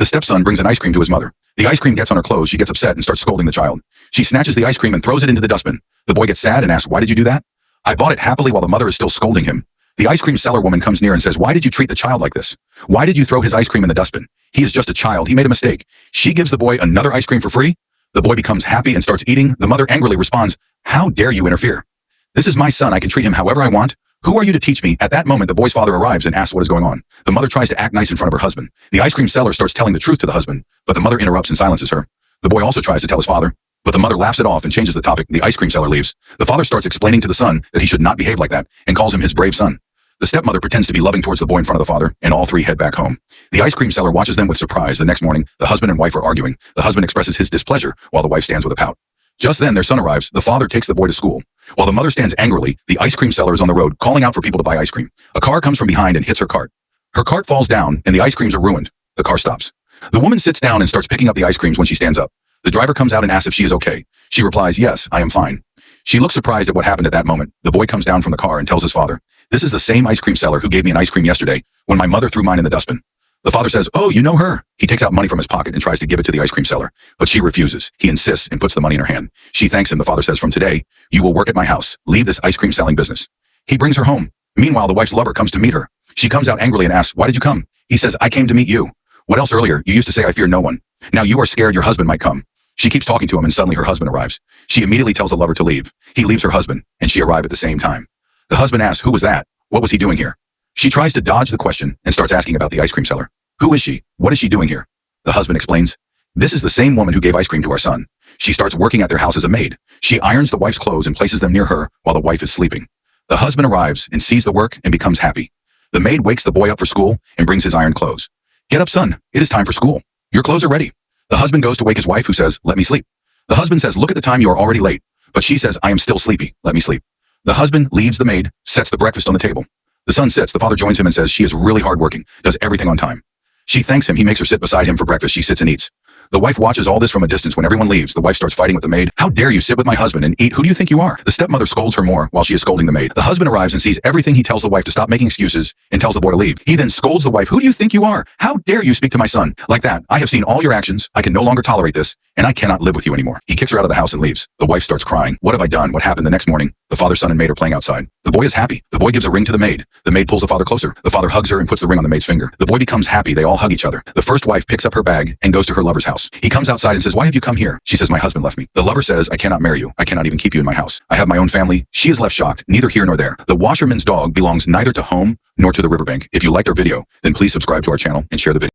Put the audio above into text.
The stepson brings an ice cream to his mother. The ice cream gets on her clothes. She gets upset and starts scolding the child. She snatches the ice cream and throws it into the dustbin. The boy gets sad and asks, "Why did you do that?" "I bought it happily," while the mother is still scolding him. The ice cream seller woman comes near and says, "Why did you treat the child like this? Why did you throw his ice cream in the dustbin? He is just a child. He made a mistake." She gives the boy another ice cream for free. The boy becomes happy and starts eating. The mother angrily responds, "How dare you interfere? This is my son. I can treat him however I want. Who are you to teach me?" At that moment, the boy's father arrives and asks what is going on. The mother tries to act nice in front of her husband. The ice cream seller starts telling the truth to the husband, but the mother interrupts and silences her. The boy also tries to tell his father, but the mother laughs it off and changes the topic. The ice cream seller leaves. The father starts explaining to the son that he should not behave like that and calls him his brave son. The stepmother pretends to be loving towards the boy in front of the father, and all three head back home. The ice cream seller watches them with surprise. The next morning, the husband and wife are arguing. The husband expresses his displeasure while the wife stands with a pout. Just then, their son arrives. The father takes the boy to school. While the mother stands angrily, the ice cream seller is on the road, calling out for people to buy ice cream. A car comes from behind and hits her cart. Her cart falls down, and the ice creams are ruined. The car stops. The woman sits down and starts picking up the ice creams when she stands up. The driver comes out and asks if she is okay. She replies, "Yes, I am fine." She looks surprised at what happened at that moment. The boy comes down from the car and tells his father, "This is the same ice cream seller who gave me an ice cream yesterday when my mother threw mine in the dustbin." The father says, "Oh, you know her." He takes out money from his pocket and tries to give it to the ice cream seller, but she refuses. He insists and puts the money in her hand. She thanks him. The father says, "From today, you will work at my house. Leave this ice cream selling business." He brings her home. Meanwhile, the wife's lover comes to meet her. She comes out angrily and asks, "Why did you come?" He says, "I came to meet you. What else earlier? You used to say I fear no one. Now you are scared your husband might come." She keeps talking to him and suddenly her husband arrives. She immediately tells the lover to leave. He leaves her husband and she arrive at the same time. The husband asks, "Who was that? What was he doing here?" She tries to dodge the question and starts asking about the ice cream seller. "Who is she? What is she doing here?" The husband explains, "This is the same woman who gave ice cream to our son. She starts working at their house as a maid. She irons the wife's clothes and places them near her while the wife is sleeping." The husband arrives and sees the work and becomes happy. The maid wakes the boy up for school and brings his ironed clothes. "Get up, son. It is time for school. Your clothes are ready." The husband goes to wake his wife, who says, "Let me sleep." The husband says, "Look at the time, you are already late." But she says, "I am still sleepy. Let me sleep." The husband leaves the maid, sets the breakfast on the table. The son sits. The father joins him and says, "She is really hardworking, does everything on time." She thanks him. He makes her sit beside him for breakfast. She sits and eats. The wife watches all this from a distance. When everyone leaves, the wife starts fighting with the maid. "How dare you sit with my husband and eat? Who do you think you are?" The stepmother scolds her more while she is scolding the maid. The husband arrives and sees everything. He tells the wife to stop making excuses and tells the boy to leave. He then scolds the wife. "Who do you think you are? How dare you speak to my son like that? I have seen all your actions. I can no longer tolerate this, and I cannot live with you anymore." He kicks her out of the house and leaves. The wife starts crying. "What have I done? What happened?" The next morning, the father, son, and maid are playing outside. The boy is happy. The boy gives a ring to the maid. The maid pulls the father closer. The father hugs her and puts the ring on the maid's finger. The boy becomes happy. They all hug each other. The first wife picks up her bag and goes to her lover's house. He comes outside and says, "Why have you come here?" She says, "My husband left me." The lover says, "I cannot marry you. I cannot even keep you in my house. I have my own family." She is left shocked, neither here nor there. The washerman's dog belongs neither to home nor to the riverbank. If you liked our video, then please subscribe to our channel and share the video.